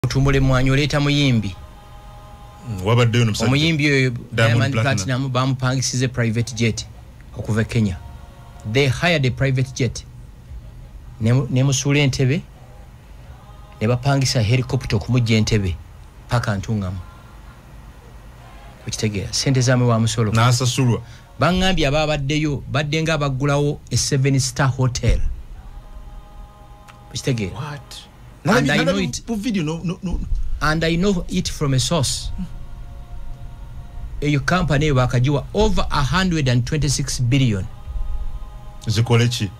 tumbule mwanyo leta muyimbi wabadde ono omuyimbi Diamond Platinum bamupangisize private jet okuva Kenya. They hired a private jet ne musule Entebbe ne bapangisa helicopter okumujja Entebbe paka Ntungamo. Kukitegera sente zamwe wa musolo n'asasulwa. Bangambye ababaddeyo badde nga baggulawo a 7-star hotel. Kukitegera What? And I know it. Video, no. And I know it from a source. A company wakajiwa over 126 billion. Zikolechi.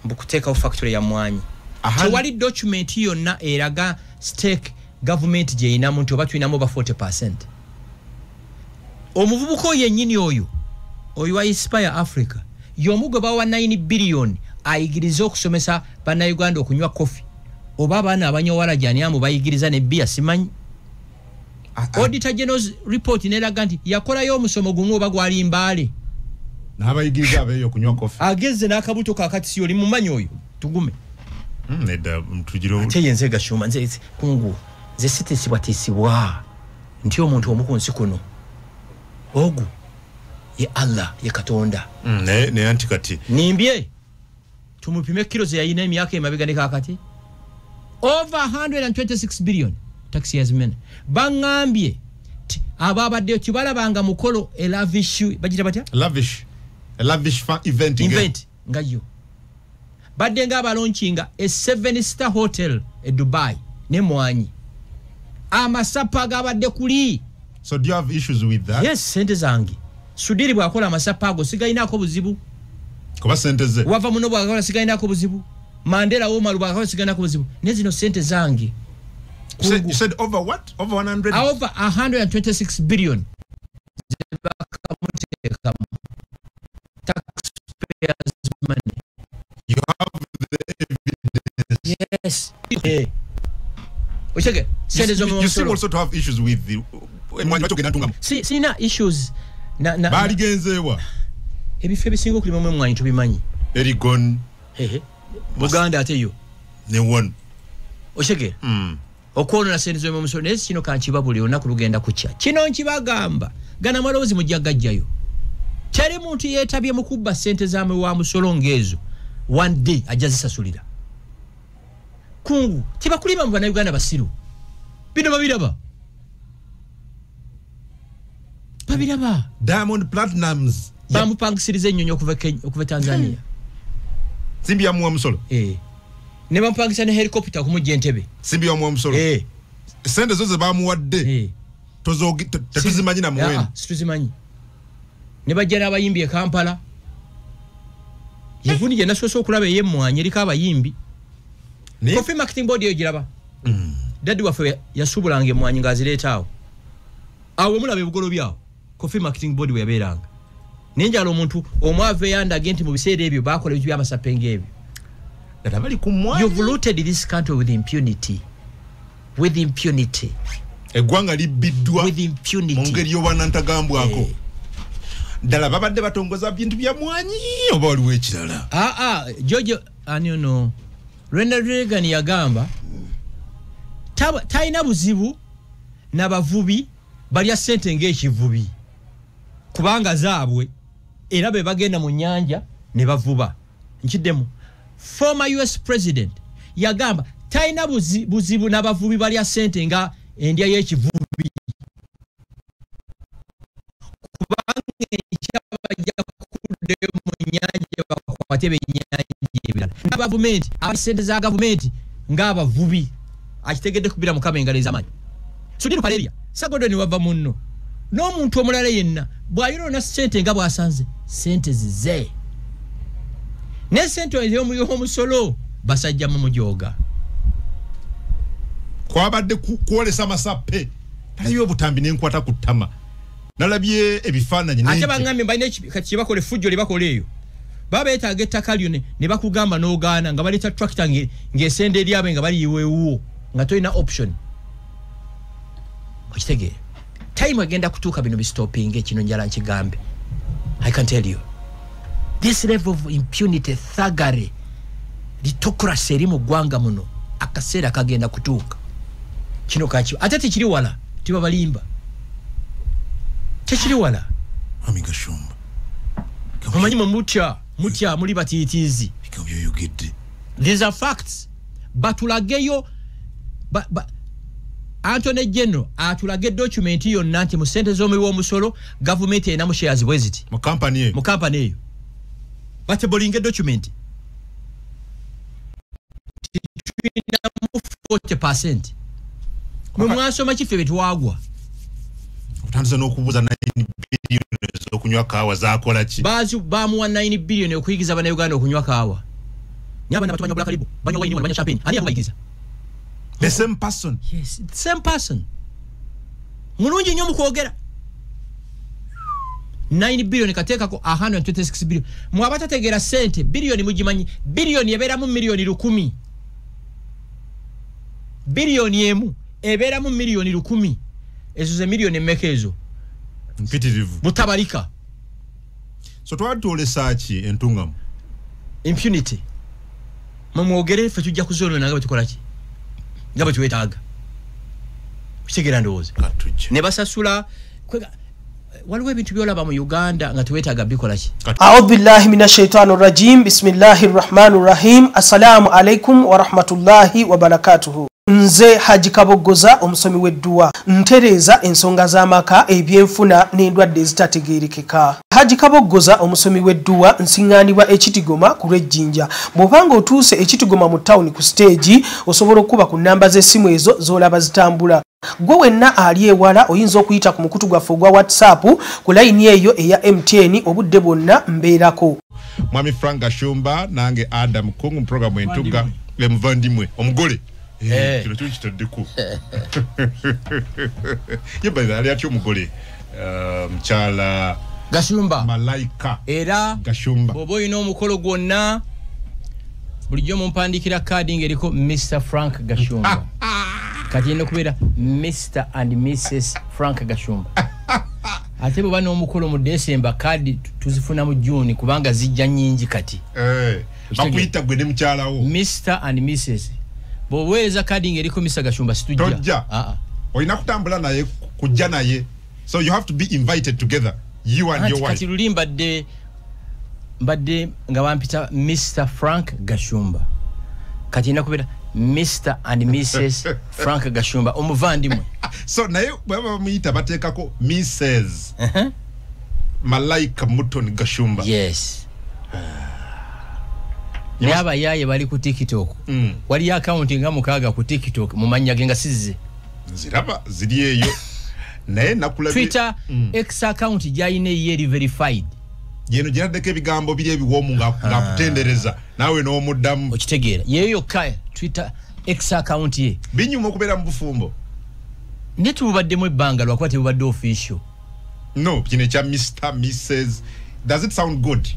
Mbukuteka factory ya mwanyi. So wali document hiyo na eraga stake government je ina muntu batu ina moba 40%. Omuvubuko yennyini oyo wa Inspire Africa. Yomugo bawa 9 billion ayigiriza okusomesa bana Uganda okunywa coffee. Oba bana abanyowala jani amu bayigiriza ne bia simanyi. Auditor General's report neraga nti yakola yo omusomo gumu oba gwali mbale. N'abayigiriza abeyo kunywa coffee. Ageze n'akabuto kakati si oli mumanyi oyo tugume. Neda mtujiro. Ate yenze gashuma nze kungu. Ze sitisi batisibwa. Nti omuntu omukunsi kuno. Ogu ye Allah ye Katonda. Ne antikati. Nimbye. Tumupime kilo ze yayina emyaka emabega ne kakati. Over 126 billion taxes men. Bangambye ababadde kibalabanga mukolo lavish bajita batya? Lavish event ngayo. Badde nga balaunchinga a 7-star hotel e Dubai ne mwanyi. Amasapa gabadde kuli. So do you have issues with that? Yes, sente zangi. Sudiri bwakola amasapa ago sigainako buzibu. Kuba sente ze. Wava muno bwakola sigainako buzibu. Mandela wo maluba bwakola sigainako buzibu. Nezino sente zangi. You said over what? Over 100? Over 126 billion. Taxpayers' money. You have the evidence. Yes. Hey. Oshege. You seem also to have issues with the. See na issues. Bali genzewa. Ebife bisingo kuli mwe mwanyi tubimanyi. Erigon. Buganda ateyo. Ne one. Oshege. Okono na sente zomwe musolo nesi kino kanchiba buli onaku lugenda kucha. Kino nkibagamba. Gana malozi mujjagajjayo. Kyali muntu yetabye mukubba sente zamwe wa musolo ngezo. One day ajazisasulira. Kungu tibakulima mu bana Uganda basiru. Bino babiraba. Babiraba. Diamond Platinums bamupangisirize ennyonyo okuva Tanzania. Simbi ya muwa musolo. Ne bampangisa ne helicopter kumujja Entebbe. Simbi ya muwa musolo. Sente zoze bamuwadde. Tetuzimanyi na muwenu. Situzimanyi. Ne bajja n'abayimbi e Kampala. Yevuni je nasoso okulaba yemmwanyi eriko abayimbi. Coffee marketing board yo giraba. Daddy wafe yasubulange mwanyi ngazireeta awo. Awo mulabe bugolo byawo. Coffee marketing board we yabeeranga. Nenjalo omuntu omwave yandage nti mu biseera ebyo bakola ebintu by'amasapenge ebyo. Databali ku mwanyi. You've looted this country with impunity. With impunity. Eggwanga libbiddwa. With impunity. Mu ngeri y'obwanantagambwako. Dala babadde batongoza bintu bya mwanyi oba waliwo ekirala. George anyono Ronald Reagan yagamba taina buzibu n'abavubi balya sente ng'ekivubi kubanga zaabwe era be bagenda mu nnyanja ne bavuba. Nkiddemu former US president yagamba taina buzibu n'abavubi balya sente nga endya y'ekivubi kubanga ekyabajja kuddeyo mu nnyanja bakwate ebyennyanja ebirala. Gavumenti abasente za gavumenti ng'abavubi akitegedde kubira mukama engalo ez'amaanyi. Sudiri Paleria Sagodo ni wava munno n'omuntu omulala yenna bw'ayona sente nga bw'asanze sente zize ne sente ey'omusolo basajja mu mujoga kwabadde kwolesa masappe talayo obutambi n'enkwata ku ttama nalabye ebifaananyi ate bangambe balina kati bakole fujjo libakola eyo baba etaaga ettaka lyo ne bakugamba n'ogaana nga baleeta tractor ng'esende eryabe nga bali iweewuwo nga tolina option. Okitegeera time agenda kutuuka bino bistopping ekino njala nkigambe. I can tell you this level of impunity, thuggery, litocracy eri mu ggwanga muno akaseera kagenda kutuuka. kino kachi ate tikiri wala tiba balimba tekiri wala Mwami Gashumba omanyi mutya muli batitizi bikabyo yogedde these are facts batulageyo Anthony General atulage document yonna nti mu sente z'omuliwo omusolo government enamu shares bweziti mu company eyo batebolinge document tuina mu 40% mwe mwasoma kife betwagwa utandiza n'okubuza 9 billion okunywa kawa zakola ki bazi bamuwa 9 billion okuyigiza bana Uganda okunywa kawa nyaba na batwanya black libo banyo wine banya champagne ani yakubayigiza the same person yes the same person mulungi nnyo mukwogera 9 billion kateka ko 126 billion mwabatategera sente billion mugimanyi billion ebera mu milioni 10 billion emu ebera mu milioni 10 ezo ze milioni mekezo mpitirivu mutabalika so twatole sachi entungamu impunity mwogere fe tujja kuzolo nanga batukolaki ngaba tuwetaga kutegera ndoze katuje ne basasula waliwo ebintu byolaba mu Uganda nga tuwetaga bikolaki a'udhu billahi minash shaitanir rajim bismillahir rahmanir rahim assalamu alaikum wa rahmatullahi wa barakatuh nze Haji Kabogoza omusomi w'edduwa ntereza ensonga z'amaka ebyenfuna n'endwadde ezitategeerekeka Haji Kabogoza omusomi w'edduwa nsinganibwa ekitigoma ku lw'ejjinja bw'obanga otuuse ekitigoma mu town ku stage osobola okuba ku namba z'essimu ezo z'olaba zitambula gwe wenna ali ewala oyinza okuyita ku mukutu gwaffe ogwa WhatsApp ku line eyo eya MTN obudde bwonna mbeerako Mwami Frank Gashumba nange Adam Kungu program entuga emuvandimwe omugole kino kitaddeku yeba ali atyo omugole mchala Gashumba Malaika era Gashumba bobo ino omukolo gwonna bulijjo mumpandikira kadi ngeriko Mr Frank Gashumba kati eno kubeera Mr and Mrs Frank Gashumba ate bwe bano omukolo mu December kadi tuzifuna mu June kubanga zijja nyingi kati bakuyita gwe ne mchalawo Mr and Mrs boweereza kadi ngeriko Mr Gashumba situjja oyina kutambula naye kujja naye so you have to be invited together you and your wife kati lulimba mbadde nga bampita Mr Frank Gashumba kati ina kubeera Mr and Mrs Frank Gashumba omuvandimwe so naye baba muyita bateekako Mrs Malaika Muton Gashumba yes Nyaba yaye bali ku TikTok wali account nga mukaga ku TikTok mumanya genga sizze ziraba ziri eyo naye nakulabe Twitter X account jaine yeri verified yeno giraddeko ebigambo biri ebiwoomu nga kutendereza nawe n'omuddamu okitegeera yeyo kaya Twitter X account ye binyuma okubeera mu bufumbo netubaddemu ebbanga lwakuba tebubadde official no kino ekya Mr Mrs does it sound good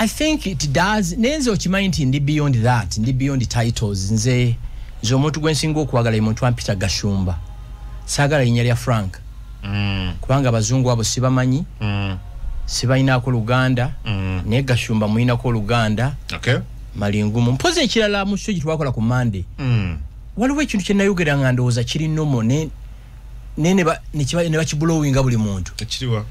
I think it does nenze okimanyi nti ndi beyond that ndi beyond titles nze omuntu gwensinga okwagala omuntu ampita Gashumba saagala linnya lya Frank kubanga abazungu abo sibamanyi sibayinako Luganda naye Gashumba muyinako Luganda malingumu mpoze ekirala mu show gitwakola ku Monday waliwo ekintu kye nayogera nga ndowooza kiri nomo ne bakiblowinga buli muntu ekiriwa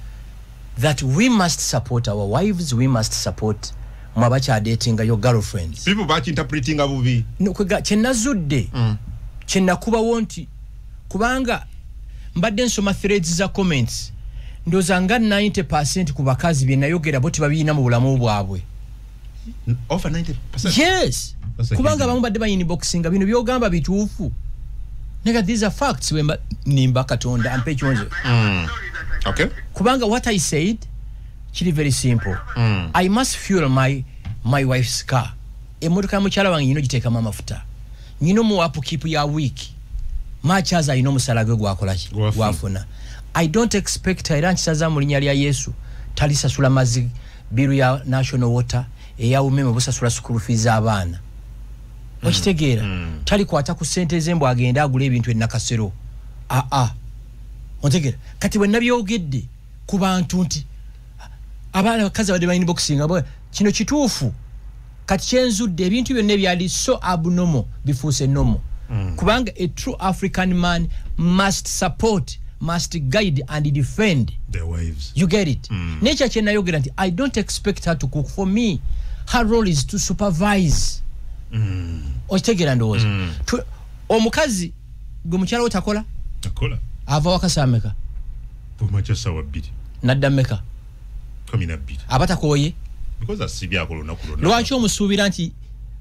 that we must support our wives, we must support mwabacha dating your girlfriends. People bachi interpreting abubi. No kwega chenazudde. Chenakuba wonti kubanga mbadde nsoma threads za comments. Ndoza nga 90% ku bakazi bye nayogera boti babina mu bulamu bwabwe. Over 90%. Yes. Kubanga bamu badde bayini boxinga bino byogamba bituufu. Nega these are facts wemba nimba katonda ampe chonje. Okay. Kubanga what I said chiri very simple. I must fuel my wife's car. Emotoka muchala wange yino giteka mama futa. Nyino mu apu keep ya wiki. Machaza yino musalage gwakolaki gwafuna. I don't expect era nkisaza mu linnya lya Yesu talisa sula mazi biru ya national water eya umeme busasula school fees abana. Okitegeera tali kwata ku sente zembo agenda agula ebintu ennakasero. Ontegeera kati bwe nabyogedde ku bantu nti abana bakazi badde bayini boxing abo kino kituufu kati kyenzudde ebintu byonna byali so abnormal bifuuse normal kubanga a true African man must support, must guide and defend their wives. You get it? Nature chena yogera nti I don't expect her to cook for me. Her role is to supervise. Otegera ndoza. Omukazi gwe mukyala otakola? Takola. Ava wakasameka. Bumacha sawa 2. Nadda meka. 12. Abatakoye? Because asibya akolona kulona. Lwaki omusuubira nti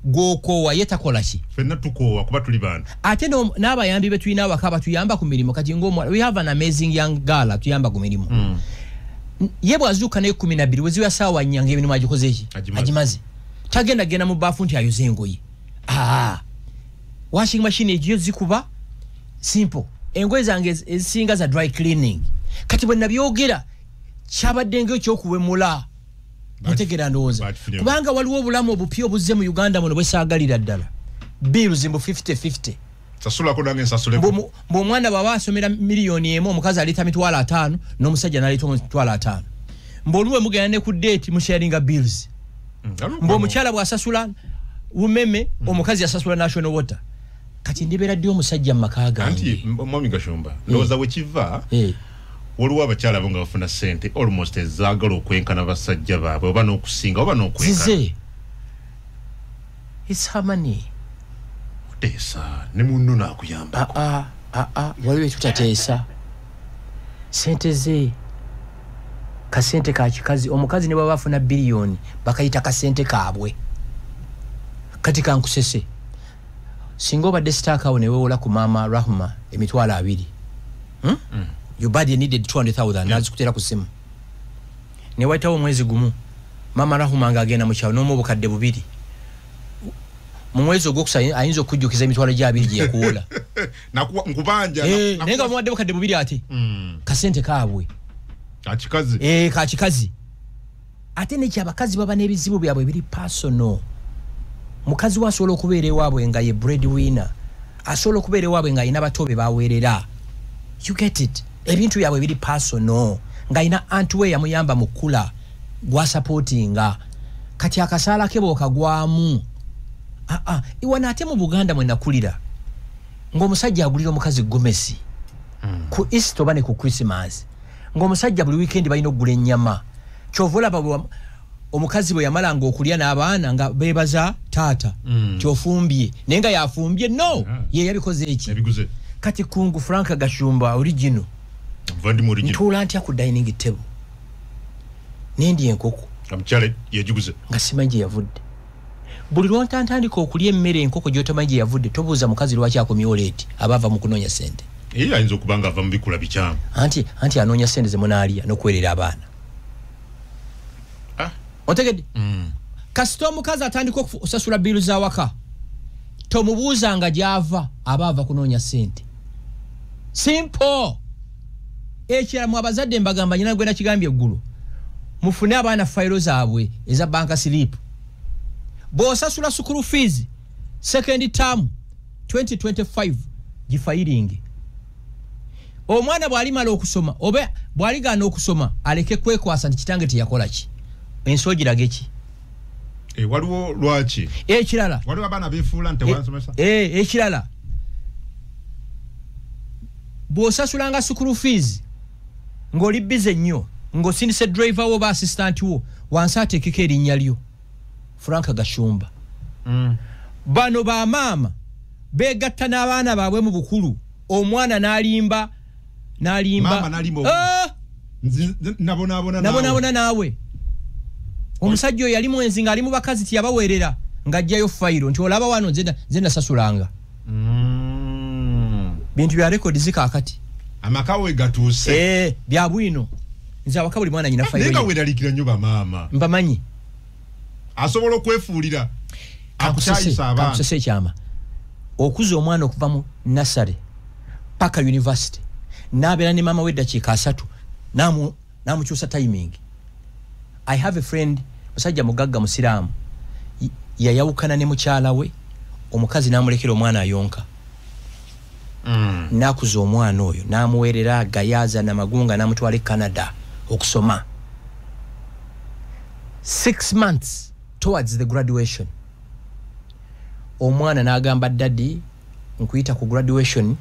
gwokowa yetakola ki? Fenna tukowa kuba tuli bantu. Ate n'abayambi be tulina awaka tuyamba ku mirimu kati ng'omwana we have an amazing young girl tuyamba ku mirimu. Ye bwazuuka naye 12 wezi ya sawa nyanga emirimu agikoze ki? Agimaze. Tagenda genda mu baafu nti ayoze engoye. Washing machine egiyo zikuba simple. Engoye zange ezisinga za dry cleaning. Kati bwe nabyogera kyabadde ng'ekyokuwemula. Mutegera ndowooza. Kubanga waliwo obulamu obupya obuzze mu Uganda muno bwesaagalira ddala. Bills mbu 50-50. Sasula ko nange sasule. Omwana baba asomera miliyoni emu omukazi aleta mitwalo 5 n'omusajja n'aleta mitwalo 5. Mboluwe mugenda ne ku date mu sharinga bills. Omukyala bw'asasula umeme omukazi asasula national water. Kati ndibera ddi omusajja mu maka gange. Anti mwami Gashumba ndowooza wekiva waliwo abakyala bonga bafuna sente almost ezaagala okwenkana basajja baabwe oba n'okusinga oba n'okwenkana. It's her money. Teesa ne munno n'akuyamba. Waliwo tutateesa. Sente ze kasente ka kikazi omukazi ne baba bafuna biliyoni bakayita kasente kaabwe. Kati kankusese. Singo badde sitakawo ne wewola ku mama Rahma emitwalo 2. Your body needed 200,000 nazikutera ku simu. Ne waitawo mwezi gumu. Mama Rahma ngagenda mu kyawo n'omu obukadde 2. Mu mwezi ogwokusa ayinza okujjukiza emitwalo gya 2 gye yakuwola. Nkubanja. Naye nga muwadde obukadde 2 ate. Kasente kaabwe. Kachikazi. Kachikazi. Ate ne kyabakazi baba n'ebizibu byabwe biri personal. Mukazi wasobola okubeera ewaabwe nga ye breadwinner. Asobola okubeera ewaabwe nga ayina batobe baweerera. You get it? Ebintu byabwe biri personal. Nga ayina antwe yamuyamba mu kula gwa supportinga. Kati akasaala ke bw'okagwamu. Iwana ate mu Buganda mwe nakulira. Ng'omusajja agulira omukazi gomesi. Ku Easter oba ne ku Christmas. Ng'omusajja buli weekend balina okugula ennyama. Kyovola baba omukazi bwe yamalanga okulya n'abaana nga beebaza taata. Kyofumbye. Naye nga yafumbye no. Ye yabikoze eki. Yabiguze. Kati kungu Frank Gashumba original. Vandimu original. Ntula ntya ku dining table. Nendi enkoko. Amukyale yagiguze. Nga simanyi yavudde. Buli lwontandika okulya emmere enkoko gy'otomanyi yavudde tobuuza mukazi lwaki akomyewo leeti abava mu kunoonya sente. Ayinza okuba nga ava mu bikula bikyamu. Anti anoonya sente ze munaalya n'okwerera abaana. Otegedde? Kasita omukazi atandika okusasula biiru za waka tomubuuzanga gy'ava aba ava kunoonya sente. Simple. Ekira mu abazadde mbagamba nyina gwena kigambye eggulu. Mufune abaana fayiro zaabwe eza banka slip. Bw'osasula school fees second term 2025 gifayiringi. Omwana bw'alimala okusoma oba bw'aligaana okusoma aleke kwekwasa nti kitange teyakola ki. Ensogiraga ki? Waliwo lwaki? Ekirala. Waliwo abaana beefuula nti tebansomesa? Ekirala. Bw'osasulanga school fees ng'oli bize nnyo ng'osindise driver wo oba assistant wo wansi ateekeko erinnya lyo. Frank Gashumba. Bano ba maama beegatta n'abaana baabwe mu bukulu. Omwana n'alimba. Maama n'alimba. Nabonaabona naawe. Omusajja oyo yali mwenzi ng'ali mu bakazi tiyabaweerera ng'ajjayo fayiro nti olaba wano nze nasasulanga. Bintu bya rekodi zikaakati. Amaka we gatuuse. Bya bwino. Nze awaka buli mwana nyina fayiro. Nenga weeralikira nnyo bamaama. Mbamanyi. Asobola okwefuulira. Akukyayisa abaana. Kakusese ekyama. Okuza omwana okuva mu nursery paka university. N'abeera ne maama we eddakiika 3 n'amukyusa timing. I have a friend musajja mugagga musiraamu yayawukana ne mukyala we omukazi n'amulekera omwana ayonka. N'akuza omwana oyo n'amuweerera gayaza na magunga n'amutwala Canada okusoma. 6 months towards the graduation omwana n'agamba daddy nkuita ku graduation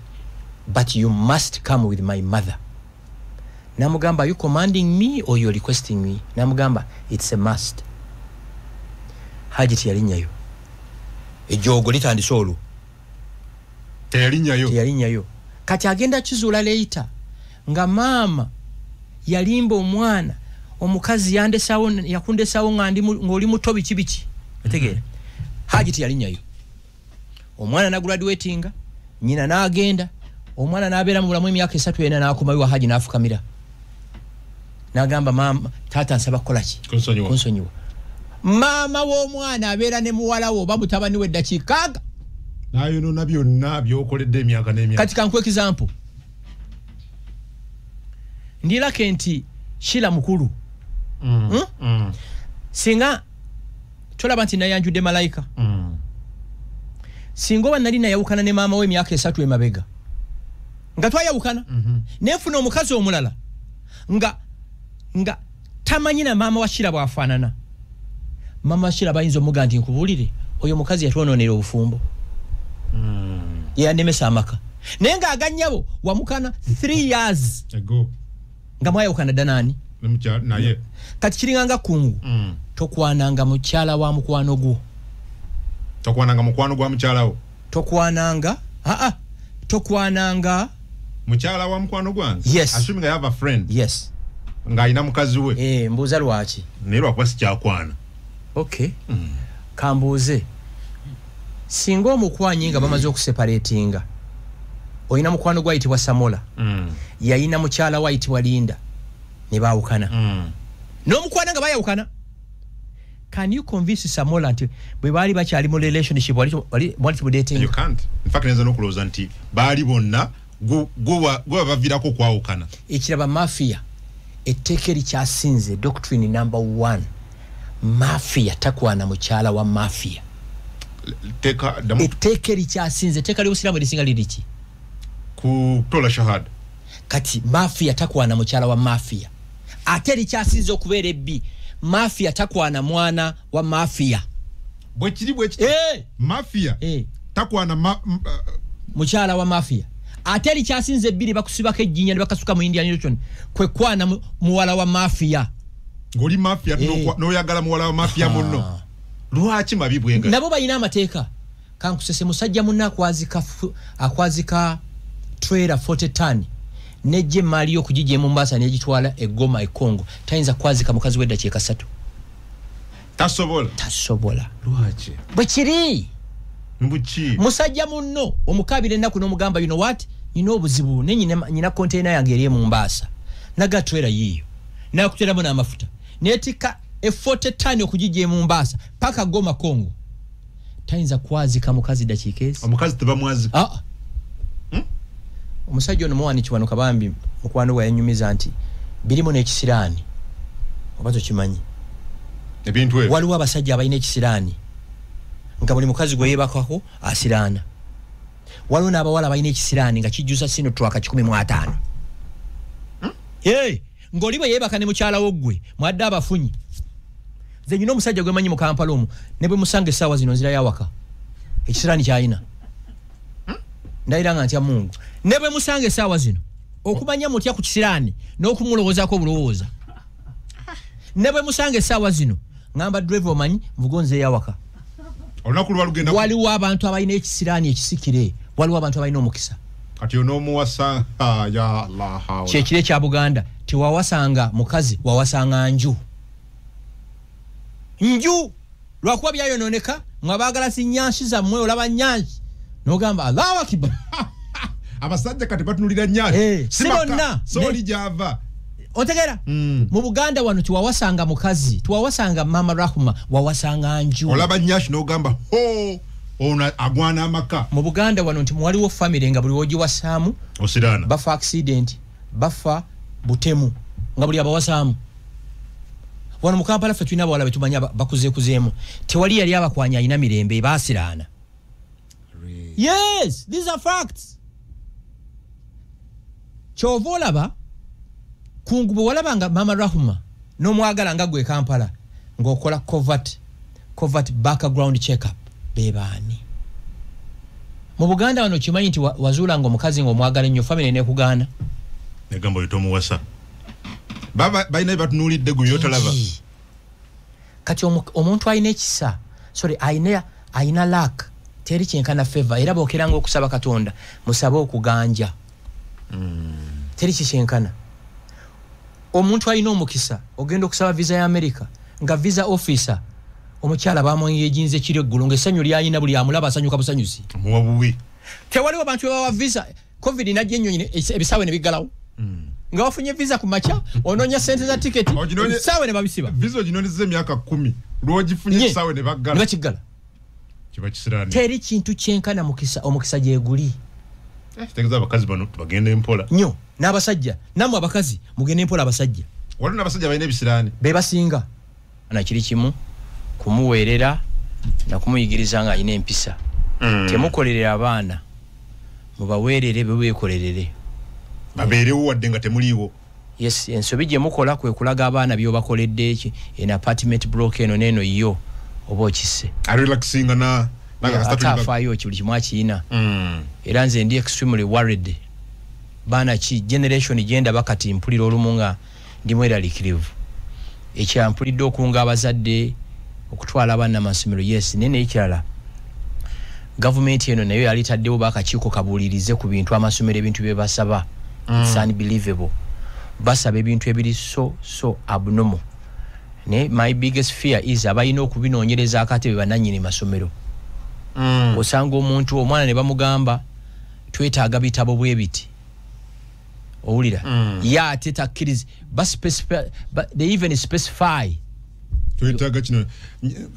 but you must come with my mother. Namugamba, are you commanding me or you're requesting me? Namugamba, it's a must. Haji tiyalinyayo. Ejogo litandise olwo. Teyalinyayo. Kati agenda kizuula leeta nga maama yalimba omwana omukazi yakundesawo ng'oli muto biki. Otegeera? Haji tiyalinyayo. Omwana na graduatinga, nyina n'agenda, omwana n'abeera mu bulamu emyaka 3 yena n'akomayo wa Haji n'afukamira. N'agamba maama, taata nsaba kukola ki? Kunsonyiwa. Maama w'omwana abeera ne muwala wo oba mutabani we eddakiika 6. Nayo no byonna by'okoledde emyaka n'emyaka. Kati kankuwa example. Ndilake nti Shila mukulu. Singa tolaba nti nayanjudde malayika. Singa oba nali nayawukana ne maama we emyaka 3 emabega. Nga twayawukana. Nefuna omukazi omulala. Nga tamanyi na maama wa Shila bwafaanana. Mama Shila bayinza omuga nti nkubulire oyo mukazi yatwonoonera obufumbo. Yanemesa amaka. Naye nga aganyabo wamukana 3 years ago. Nga mwayawukana danani? Naye. Kati kiringanga kungu. Tokwananga mukyala wa mukwano gwo. Tokwananga mukwano gwa mukyala wo. Tokwananga mukyala wa mukwano gwange. Yes. Assuming I have a friend. Yes. Nga ayina mukazi we. Mbuuza lwaki? Naye lwakuba sikyakwana. Okay. Kambuuze. Singa omukwanyi nga bamaze okuseparatinga. Oyina mukwano gwa ayitibwa Samola. Yayina mukyala wa ayitibwa Linda. Ne baawukana. N'omukwana nga bayawukana. Can you convince Samola nti bwe baali bakyali mu relationship wali dating? You can't. In fact, neza n'okulowooza nti baali bonna gwe baviirako okwawukana. Ekiraba mafia. Etteeka erikyasinze doctrine number 1. Mafia takwana mukyala wa mafia. Etteeka erikyasinze etteeka ly'obusiraamu erisinga liriki? Kutola shahada. Kati mafia takwana mukyala wa mafia. Ate erikyasinze okubeera ebbi. Mafia takwana mwana wa mafia. Bwekiri. Mafia. Takwana mukyala wa mafia. Ate erikyasinze ebbiri bakusibako ejjinya ne bakasuka mu Indian Ocean. Kwe kwana muwala wa mafia. Ngoli mafia n'oyagala muwala wa mafia munno. Lwaki mabibwenga? Nabo balina amateeka. Kankusese musajja munna akwazika trailer 40 ton. Neje mali okujije Mombasa nejitwala egoma ekongo. Tayinza kwazika mukazi wedda kyeka 3. Tasobola. Lwaki? Bwekiri. Mbuchi. Musajja munno omukabire ennaku n'omugamba you know what? Obuzibu ne nyina container yange eri Mombasa. Naga trailer yiyo. Nakuteramu n'amafuta. Netika 40 ton okujije Mombasa paka goma Kongo. Tayinza kwazika mukazi dakiika ezi. Omukazi tebamwazika. Omusajja ono muwani kiwano kabambi mukwano gwa yanyumiza nti birimu n'ekisiraani. Obazo kimanyi. Ebintu ebyo. Waliwo abasajja abalina ekisiraani. Nga buli mukazi gwe yeebakako asiraana. Waliwo n'abawala balina ekisiraani nga kijjusa sino twaka 15. Ng'oli bwe yeebaka ne mukyala wo ggwe mwadde abafunyi. Nze nyina omusajja gwe manyi mu Kampala omwo ne bwe musanga essaawa zino nzira yawaka. Ekisiraani kyayina. Ndayiranga ntya Mungu. Ne bwe musanga essaawa zino okumanya mutya ku kisiraani n'okumulowoozaako obulowooza. Ne bwe musanga essaawa zino ngamba driver omanyi nvugonze yawaka. Olunaku lwalugenda. Waliwo abantu abalina ekisiraani ekisikire. Waliwo abantu abalina omukisa. Kati onoomuwasa ya Allah. Kyekire kya Buganda. Tiwawasanga mukazi wawasanga nju. Nju lwakuba byayonooneka mwabaagala si nnyansi zammwe olaba nnyansi. N'ogamba Allahu Akbar. Abasajja kati batunulira nnyansi. Sibonna. Sooli gyava. Otegeera? Mu Buganda wano tiwawasanga mukazi. Tiwawasanga Mama Rahma. Wawasanga nju. Olaba nnyansi n'ogamba ono agwana amaka. Mu Buganda wano nti mwaliwo family nga buli wogiwasaamu. Osiraana. Bafa accident. Bafa butemu. Nga buli abawasaamu. Wano mu Kampala ffe tulina abawala betumanya bakuzeekuzeemu. Tewali yali abakwanya alina mirembe baasiraana. Yes, these are facts. Kyova olaba kungu bwe walabanga Mama Rahma n'omwagala nga gwe Kampala ng'okola covert background check-up bebaani. mu Buganda wano kimanyi nti wazula ngo mukazi ngo mwagala nnyo family ne kugaana negambo litomuwasa baba bayina batunulidde guyo talaba kati omuntu ayina ekisa sorry ayina luck teri kyenkana favor era bokeranga okusaba Katonda musabe okuganja teri kyenkana omuntu ayina omukisa ogenda okusaba visa ya America nga visa officer omukyala bamuyejinze kire eggulu ng'essanyu lyayina buli amulaba asanyuka busanyusi muwabuwi tewaliwo abantu bawa visa covid najje nnyo ebisawe ne bigalawo nga wafunye visa ku macha ononya sente za ticket ebisawe ne babisiba visa oginonize emyaka 10 lwogifunye ebisawe ne bagala ne bakigala kiba kisirani teri kintu kyenkana omukisa gyeguli tegeza abakazi bano bagenda empola nnyo n'abasajja namwe abakazi mugenda empola abasajja waliwo n'abasajja balina ebisiraani be basinga ana kiri kimu kumuweerera na kumuyigiriza nga ayina empisa temukolerera abaana mubaweerere beweekolerere babeerewo wadde nga temuliiwo yes ensobi gye mukola kwe kulaga abaana by'obakoledde eki en apartment block eno n'eno yo oba okisse relaxinga na atafaayo buli kimu akiina era nze ndi extremely worried baana ki generation genda bakati mpulira olumu nga ndi mweraliikirivu ekyampulidde okunga abazadde okutwala abaana amasomero yes nene ekirala government eno nayo yali taddewo bakakiiko kabuulirize ku bintu amasomero ebintu bye basaba it's unbelievable basaba ebintu ebiri so abnormal ne my biggest fear is abayina okubinoonyereza akatebe bananyini masomero osanga omuntu omwana ne bamugamba twetaaga bitabo bwe biti owulira ate takkiriza they even specify twetaaga kino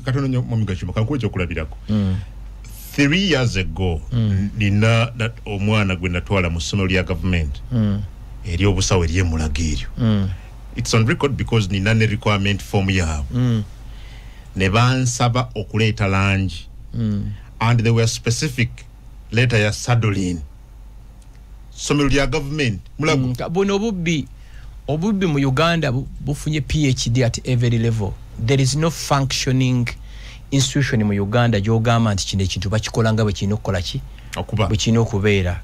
katono nnyo mamiga kimo kankuwa ekyokulabirako 3 years ago nina omwana gwe natwala mu ssomero lya government eri obusawo eryemulaga eryo it's on record because nina ne requirement form yaabwe ne bansaba okuleeta langi and they were specific letter ya sadolin ssomero lya government mulago buno obubbi mu Uganda bufunye PhD at every level. There is no functioning institution mu Uganda gyogamba nti kino ekintu bakikola nga bwe kirina okukola ki bwe kirina okubeera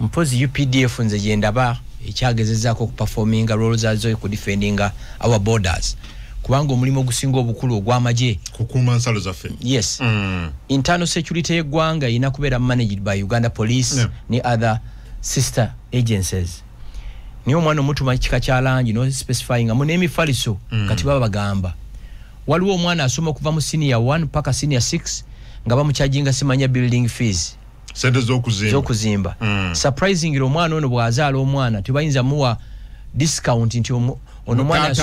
mpozi UPDF nze gye ndaba ekyagezezaako okuperforminga roles azo ku defendinga our borders kubanga omulimu ogusinga obukulu ogw'amagye kukuuma nsalo zaffe yes internal security y'eggwanga erina kubeera managed by Uganda Police ne other sister agencies niyo omwana omutuma kika kya langi no specifying amu n'emifaliso kati baba bagamba waliwo omwana asoma okuva mu senior 1 paka senior 6 nga bamukyajinga simanya building fees sente z'okuzimba surprisingly omwana ono bw'azaala omwana tebayinza muwa discount nti ono omwana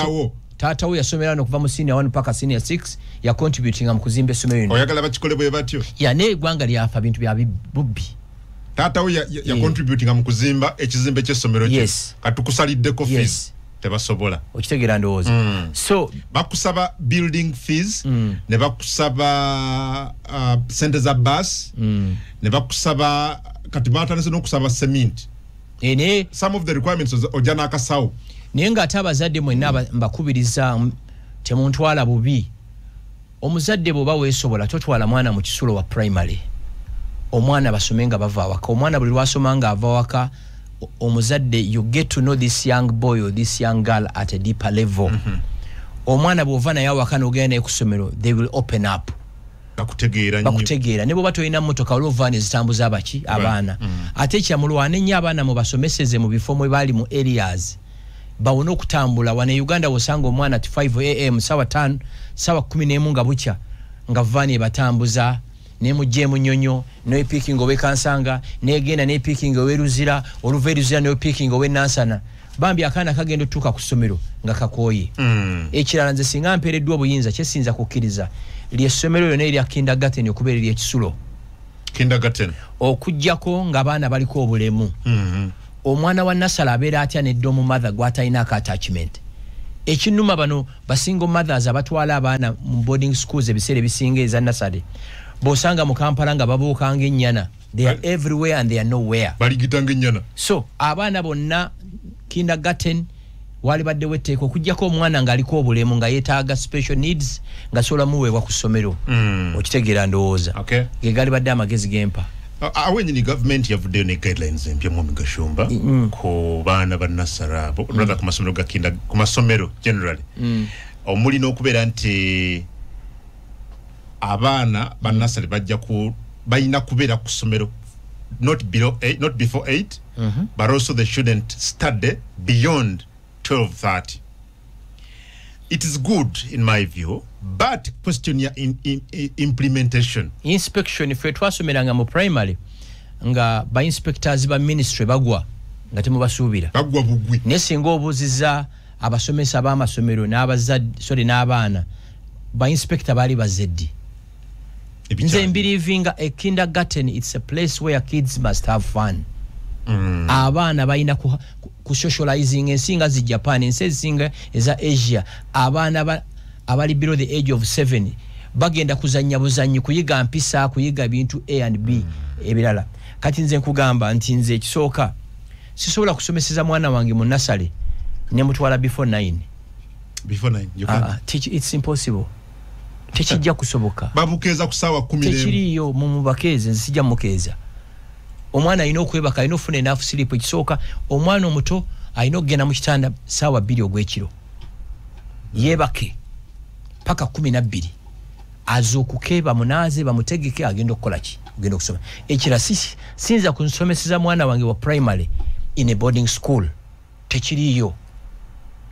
taatawo yasomera no kuva mu senior 1 paka senior 6 ya contributing mu kuzimba essomero lino oyagala bakikole bwe batyo ya n'eggwanga lyafa bintu bya bubbi taatawo ya contributing mu kuzimba ekizimbe ky'essomero kye katukusaliddeko fees tebasobola okitegeera ndowooza so bakusaba building fees ne bakusaba sente za bus ne bakusaba kati batandise n'okusaba cement some of the requirements ojja n'akasawo naye ng'ate abazadde mwenna mbakubiriza temuntwala bubi omuzadde bw'oba weesobola totwala mwana mu kisulo wa primary omwana basome nga bava awaka omwana buli lwasoma nga ava awaka omuzadde you get to know this young boy or this young girl at a deeper level omwana bw'ova naye awaka n'ogenda naye ku ssomero they will open up bakutegeera ne bw'oba tolina mmotoka waliwo vaani zitambuza abaki abaana ate ekyamulwana ennyo abaana mubasomeseze mu bifo mwe bali mu areas bawona okutambula wane Uganda wosanga omwana at 5 am sawa 5 sawa 11 nga bukya nga vaani ebatambuza nemujjemu nnyonyo ne picking owe Kansanga negenda ne picking owe Ruzira oluva Ruzira ne picking owe Nansana bambi akaana kagenda tuka ku ssomero nga kakooye ekirala nze singa mpereddwa obuyinza kyesinza kukkiriza ly'essomero lyonna erya kindergarten okubeera ery'ekisulo kindergarten okujjako ng'abaana baliko obulemu omwana wa nasala abeera atya neddomu mother gw'atalinako attachment ekinnuma bano basingle mothers abatwala abaana mu boarding schools ebiseera ebisinga eza nasale bosanga mu Kampala nga babuukanga ennyana they are everywhere and they are nowhere baligitanga ennyana so abaana bonna kindergarten wali baddewo etteeka okujjako omwana ng'aliko obulemu nga yeetaaga special needs nga sobola muweebwa ku ssomero okitegeera ndowooza ge gali badde amagezi gempa awenyini government yavuddeyo ne guidelines empya mu Migashumba ku baana ba nasarabo rather ku masomero gakinda ku masomero generally omuli n'okubeera nti abaana ba nasari bajja ku bayina kubeera ku somero not before 8 but also they shouldn't study beyond 12:30. It is good in my view, but question ya in implementation. Inspection if it was mu primary nga ba inspectors ba ministry bagwa nga temu basubira. Bagwa bugwi. Nesinga obuziza abasomesa ba masomero n'abaana ba inspector bali bazeddi. Nze believing a kindergarten it's a place where kids must have fun. Abaana bayina ku socializing ensinga zi Japan ensinga eza Asia abaana abali below the age of 7 bagenda kuzanya buzanyi kuyiga mpisa kuyiga bintu A and B ebirala kati nze nkugamba nti nze ekisooka sisobola kusomeseza mwana wange mu nasale ne mutwala before 9 you can it's impossible tekijja kusoboka babukeza kusawa 10 tekiriyo mu bakeze nsijja mukeza omwana ayina okwebaka ayina ofuna enough sleep ekisooka omwana omuto ayina okugenda mu kitanda sawa 2 ogw'ekiro yebake paka 12 azuukuke bamunaaze bamutegeke agenda okukola ki agenda okusoma ekira sinza kunsomeseza mwana wange wa primary in a boarding school tekiriyo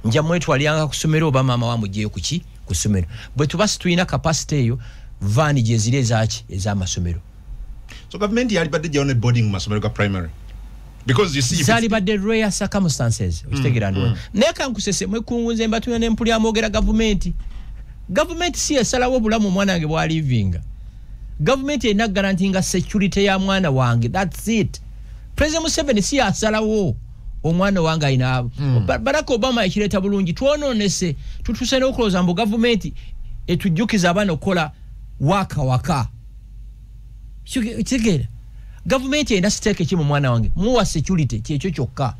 nja mwetwalyanga kusomero oba maama wamugyeyo kuki kusomero bwe tuba situyina capacity eyo vaani gye ziri ez'amasomero. So government yali badde jone boarding masomero ga primary because you see zali badde rare circumstances okitegera ndo neka nkusese mwekungunze mbatunya ne mpuli amogera government si esalawo bulamu mwana wange bwa living government ina guaranteeing security ya mwana wange that's it. President Museveni si asalawo omwana wange ayina Barack Obama ekireta bulungi twononese tutuse n'okuloza mbu government etujjukiza abaana okukola waka Chigera government ina stake kimu mwana wange muwa security kyekyo kyokka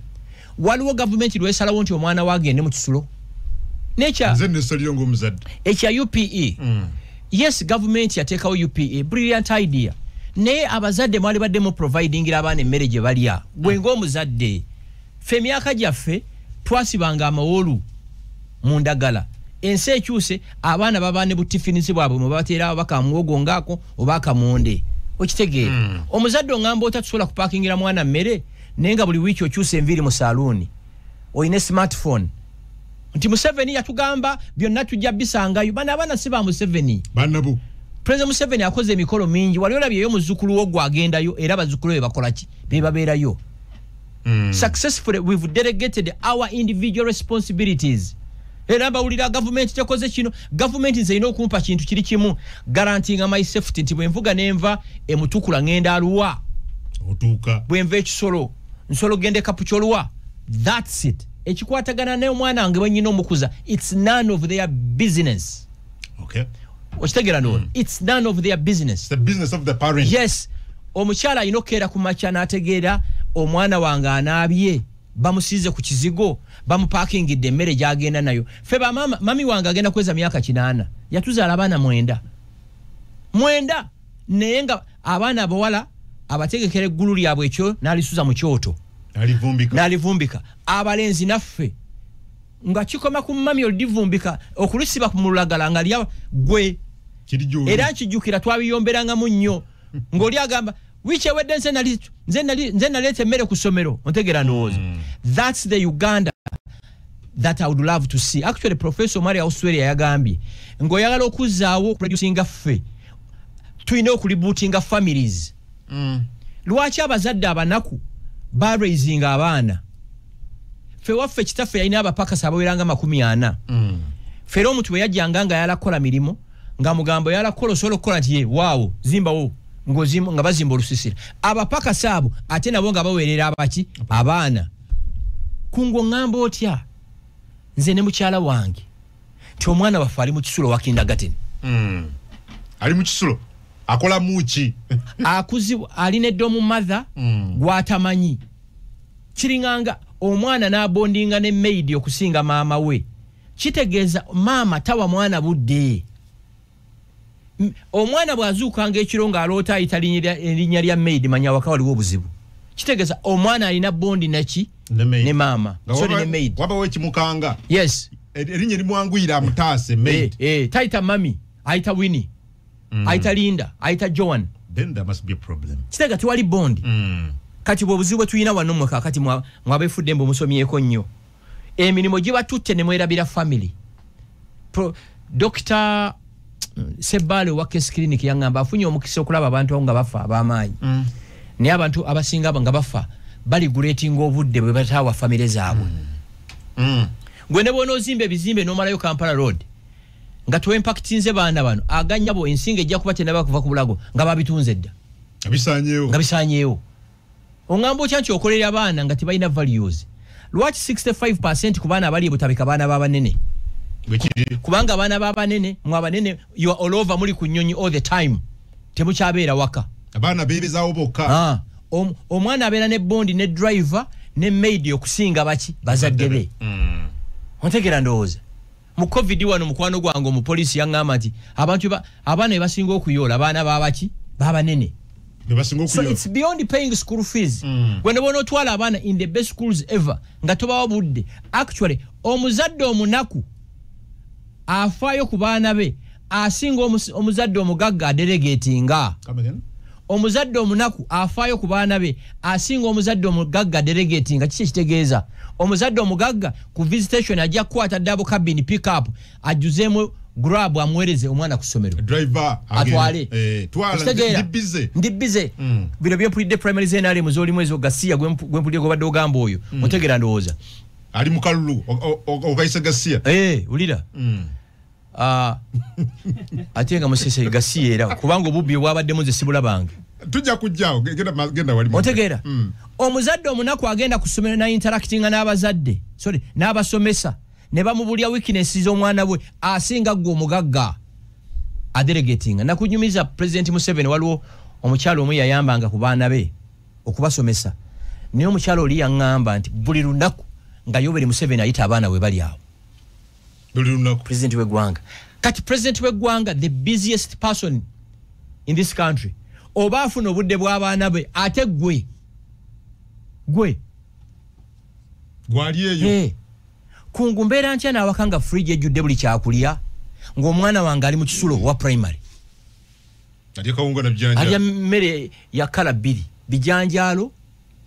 waliwo government lwesalawo nti omwana wagende mu kisulo nature nze nesaliyo ng'omuzadde ekya UPE yes government yateekawo UPE brilliant idea naye abazadde mwali baddemu providingira abaana emmere gye balya gwe ng'omuzadde fe emyaka gyaffe twasibanga amawolu mu ndagala ensi ekyuse abaana baba ne butifinisi bwabwe mwe babateera bakamuwogo ngaako oba akamonde okitegeera omuzadde ongamba otatusobola kupakingira mwana mmere naye nga buli wiiki okyusa enviiri mu saluuni oyina smartphone nti Museveni yatugamba byonna tujja bisangayo bana abaana si ba Museveni banabo President Museveni akoze emikolo mingi wali olabyeyo muzzukulu wo gwagendayo era bazzukulu be bakola ki be babeerayo successfully we've delegated our individual responsibilities era bawulira government tekoze kino government nze ino okumpa kintu kiri kimu guaranteeing my safety nti bwenvuga nenva emutukula ngenda aluwa otuuka bwenva ekisolo nsolo gende kapucholwa that's it ekikwatagana ne omwana wange bwenyina omukuza it's none of their business. Okay, okitegera no it's none of their business. It's the business of the parent. Yes omukyala ayina okkeera ku makya n'ategeera omwana wange anaabye bamusize ku kizigo bamupakingidde emmere gyagenda nayo fe mami wange agenda kweza myaka 8 yatuzaala abaana 9 naye nga abaana abawala abategekera eggulu lyabwe ekyo n'alisuza mu kyoto n'alivumbika abalenzi naffe nga kikoma ku mami olivumbika okulisiba ku mulagala nga lya gwe era nkijjukira twabiyomberangamu nnyo ng'oli agamba wiiki ewedde nze naleeta emmere ku ssomero ontegera ndowooza. That's the Uganda that I would love to see. Actually Professor Maria Australia yagambye ng'oyagala okuzzaawo okuproducinga ffe tulina okulibootinga families. Lwaki abazadde abanaku baraisinga abaana ffe waffe kitaffe yalina abapakasi abaweranga 40 ffe omuntu bwe yajjanga nga yalakola mirimu nga mugambo yalakola osobola okukola nti ye waawo zimbawo nga bazimba olusisira abapakasi abo ate nabo nga baweerera abaki abaana kungo ngamba otya nze ne mukyala wange nti omwana waffe ali mu kisulo wa kindergarten ali mu kisulo akola muki akuzibwa alina eddomu mother gwatamanyi kiringanga omwana n'abondinga ne maid okusinga maama we kitegeeza maama tawa mwana budde omwana bwazuukanga ekiro ng'aloota ayita erinnya lya maid manya waka waliwo obuzibu kitegeeza omwana alina bondi naki ne maama sorry ne maid wabawo ekimukanga yes erinnya limwanguyira amutaase maid tayita mami ayita Winnie ayita Linda ayita Joan then there must be a problem kitegeeza tiwali bondi kati bw'obuzibu bwe tulina wano mmwe kaakati mwabefudde mbu musomyeko nnyo emirimu gibatutte ne mwerabira family Dr. Sebale wa Case Clinic yangamba afunye omukisa okulaba abantu nga bafa abamaanyi naye abantu abasinga nga bafa bali guletinga obudde bwe batawa family zaabwe gwe ne bona ozimba ebizimbe n'omalayo Kampala Road nga to impactinze baana bano aganya bo ensinga ejja kuba tenaba kuva ku bulago nga babitunze dda nga bisanyeewo ongambo kyanki okolera abaana nga tebalina values lwaki 65% ku baana abali butabika baana b'abanene kubanga abaana b'abanene mwabanene you are all over muli ku nnyonyi all the time temukyabeera waka abaana beebezaawo bokka omwana abeera ne bondi ne driver ne maid okusinga baki bazadde be ontegera ndowooza mu covid wano mukwano gwange omupoliisi yaŋŋamba nti abaana be basinga okuyoola abaana babaki b'abanene so it's beyond paying school fees when they otwala abaana in the best schools ever nga tobawa budde actually omuzadde omunaku afaayo ku baana be asinga omuzadde omugagga adelegatinga omuzadde omunaku afaayo ku baana be asinga omuzadde omugagga adelegatinga kiki ekitegeeza omuzadde omugagga ku visitation ajja kukwata double cabin pick up ajuzeemu grab amwereze omwana ku ssomero driver atwale ndi bize bino byempulidde primary zenale muzoli mwezi Gasiya gwempulidde gobadde ogamba oyo otegera ndowooza ali mu kalulu okayise Gasiya ulira ate nga musese Gasiya era kubanga obubbi bwabadde nze sibulabange tujja kujjaawo genda wali otegera omuzadde omunaku agenda ku ssomero na interactinga n'abazadde sorry n'abasomesa ne bamubulya weaknesses z'omwana bwe asinga gwe omugagga adelegatinga nakunyumiza President Museveni waliwo omukyalo omu yayambanga ku baana be okubasomesa naye omukyalo oli yaŋŋamba nti buli lunaku nga Yoweri Museveni ayita abaana we bali awo buli lunaku president w'eggwanga kati president w'eggwanga the busiest person in this country oba afuna obudde bw'abaana be ate gwe gwali eyo kungu mbeera ntya naawaka nga fridge ejjudde buli kyakulya ng'omwana wange ali mu kisulo wa primary alya mmere ya kala bbiri bijanjaalo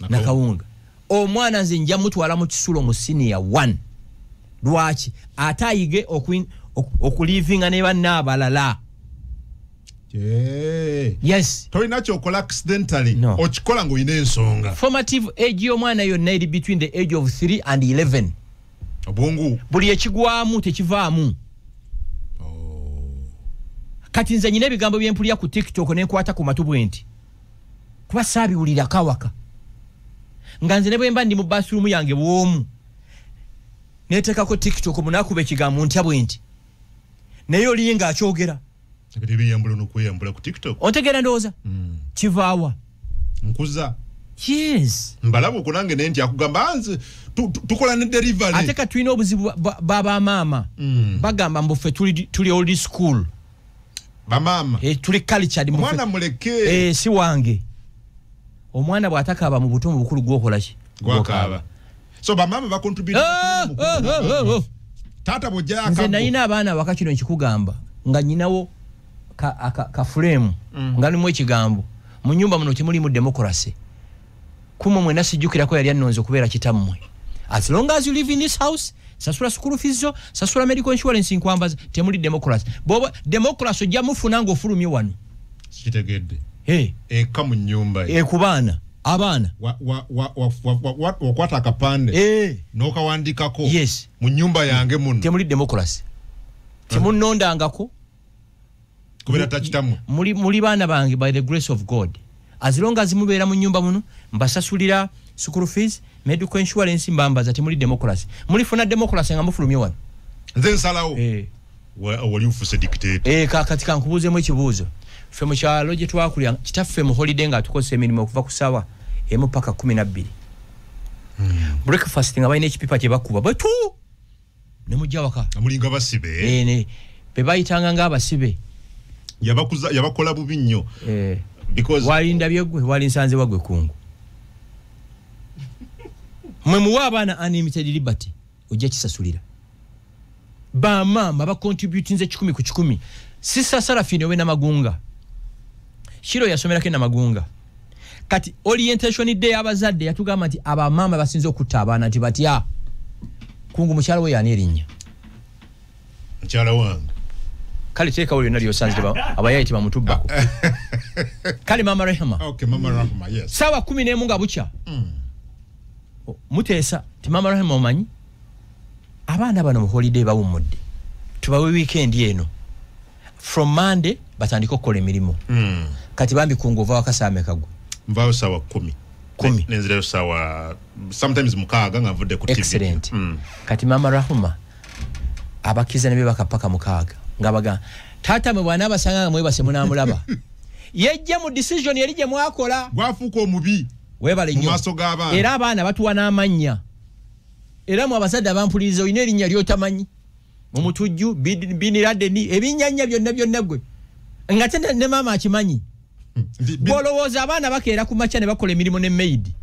na kawunga omwana nze nja mutwala mu kisulo mu senior 1 lwaki ate ayige okulivinga ne banna abalala yes tolina kyokola accidentally okikola ng'olina ensonga formative age y'omwana yonna eri between the age of 3 and 11 obwongu buli ekigwamu tekivaamu kati nze nyina ebigambo byempulya ku TikTok nenkwata ku matu bwe nti kuba saabiwulira kawaka nga nze ne bwe mba ndi mu bathroom yange bw'omu neeteekako TikTok munakuba ekigambo ntya bwe nti naye oli nga akyogera ebiyambula n'okweyambula ku TikTok ontegeera ndowooza kivaawa nkuza yes mbalaba okunange naye nti akugamba nze tukola ne delivery ate ka tulina obuzibu b'abamaama bagamba mbuffe tuli old school bamaama tuli cultured omwana muleke si wange omwana bw'atakaaba mu buto mu bukulu gwokola ki gwakaaba so bamaama bakontribute taata bw'ojja nze nalina abaana waka kino nkikugamba nga nyinawo ka frame nga limu ekigambo mu nyumba muno temulimu democracy kumwe mwena sijjukirako yali annonze okubeera kitammwe as long as you live in this house sasula school fees zo sasula medical insurance nkwambaza temuli democracy boba democracy ojja mufuna ng'ofulumye wano kitegedde eka mu nnyumba ku baana abaana wakwata akapande n'okawandikako yes mu nnyumba yange muno temuli democracy temunnondangako kubeera takitammwe muli baana bange by the grace of God as long as mubeera mu nnyumba muno mbasasulira school fees medical insurance mbambaza temuli democracy mulifuna democracy nga mufulumye wano nze nsalawo wali nfuse dictator kakati kankubuuzemu ekibuuzo ffe mu kyalo gye twakulya kitaffe mu holiday nga tukozesa emirimu okuva ku ssaawa emu paka 12 breakfast nga balina ekipipa kye bakuba bwetu ne mujja waka mulinga basibe be bayitanga ng'abasibe yabakola bubi nnyo because walinda byegwe walinsanze wagwe kungu mwe muwa abaana unlimited liberty ojja kisasulira bamama ba contributing 10 ku 10 sisa Sarafine we na Magunga Shiro yasomera ke na Magunga kati orientation day abazadde yatugamba nti abamama basinze okutta abaana nti batya kungu mukyalo we yani erinnya mkyala wange kale teeka olyo nalyo sanze abayayiti bamutubako kale mama Rehema okay mama Rehema yes sawa 11 nga bucha mutesa ti mama Rehema omanyi abaana bano mu holiday bawumudde tubawe weekend eno from Monday batandika okukola emirimu kati bambi kungova wakasame kagwe mvao sawa 10 nenzile sawa sometimes mukaga ngavudde ku TV excellent kati mama Rahuma abakiza ne bakapaka mukaga ngabaga tata mwe bwana basanga mwe base munamulaba yejja mu decision yalije mwakola gwafuko omubi webale nnyo era abaana batuwa n'amanya era mu abasajja bampuliriza oyina erinnya lyotamanyi mu mutujju binirade ni ebinyanya byonna gwe nga tende ne mama akimanyi bolowooza abaana bakeera ku macha ne bakola emirimu ne maid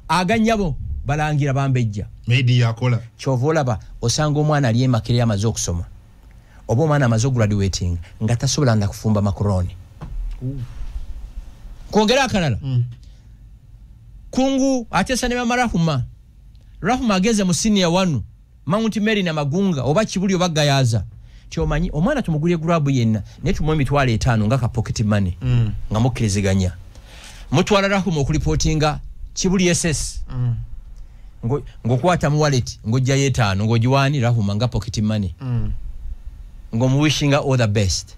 aganyabo balangira bambejja maid yakola kyovolaba osanga omwana ali emakere amaze okusoma oba omwana amaze graduating nga tasobola na kufumba makaroni kwongera akalala kungu atesa ne mama Rahuma ageze mu senior 1 Mount Mary na Magunga oba kibuli obagayaza kyomanyi omwana tumugulye grab yenna ne tumwe mitwale 5 nga ka pocket money nga mukiriziganya mutwala Rahuma okulipotinga kibuli SS ngokwata mu wallet ngojja 5 ngojiwani Rahuma nga pocket money ngo mu wishing all the best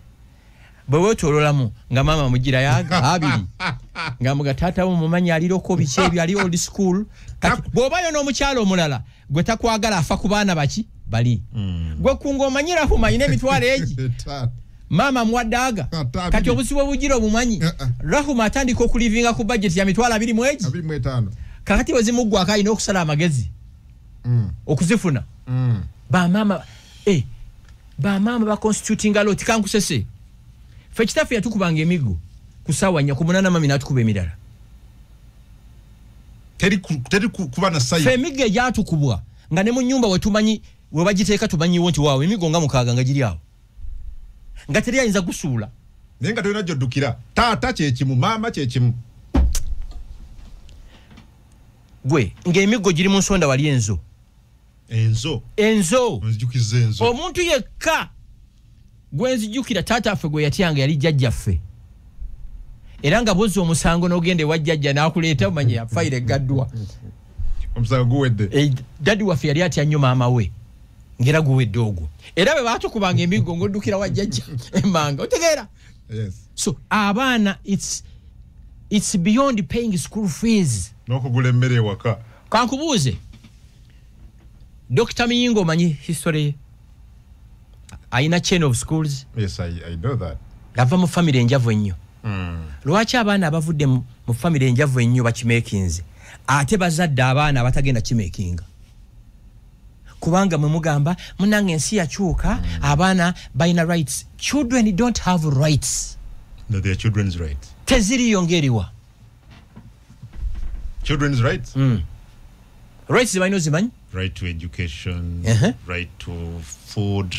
bwe tololamu nga mama mugira yaga abiri nga mugatata mu mumanya aliroko bichebi ali old school bobayo no mukyalo omulala gwe takwagala afa ku baana baki bali gwe kungo omanyira kumanyine mitwale eji mama mwadaga kati obusibo bujira obumanyi Rahuma atandika okulivinga ku budget ya mitwala 2 mweji 25 kakati wezimugwa akaina okusala amagezi okuzifuna ba mama ba constituting a lot kankusese fechitafu yatukubanga emigo kusawanya ku 8 mami natukuba emirala teri kubana sayi femigo yatukubwa nga ne mu nyumba wetumanyi we bagiteeka tumanyi wonti wawe emigo nga mukaga nga giri awo nga teri ayinza kusuula nenga toyina joddukira taata kyekimu mama kyekimu gwe ng'emigo giri mu nsonda wali enzo nzijukiza enzo omuntu yekka gwe nzijukira taata affe gwe yatyanga yali jjajjaffe era nga bozi omusango n'ogende wa jjajja n'akuleeta omanyi yafaire gaddwa omusango guwedde daddi waffe yali atya nnyo maama we ngera guwedde ogwo era bwe baatukubanga emigo ng'oddukira wa jjajja emmanga otegeera so abaana it's beyond paying school fees n'okugula emmere ewaka kankubuuze Dr. Miyingo manyi history aina chain of schools. Yes, I know that. Lava mu family enjavu ennyo. Lwaki abaana abavudde mu family enjavu ennyo bakimekinze ate bazadde abaana abatagenda kimekinga kubanga mwe mugamba munange ensi yakyuka abaana balina rights. Children don't have rights. No, they are children's rights. Teziriyo ngeriwa. Children's rights? Rights zimanyi zimanyi? Right to education, right to food,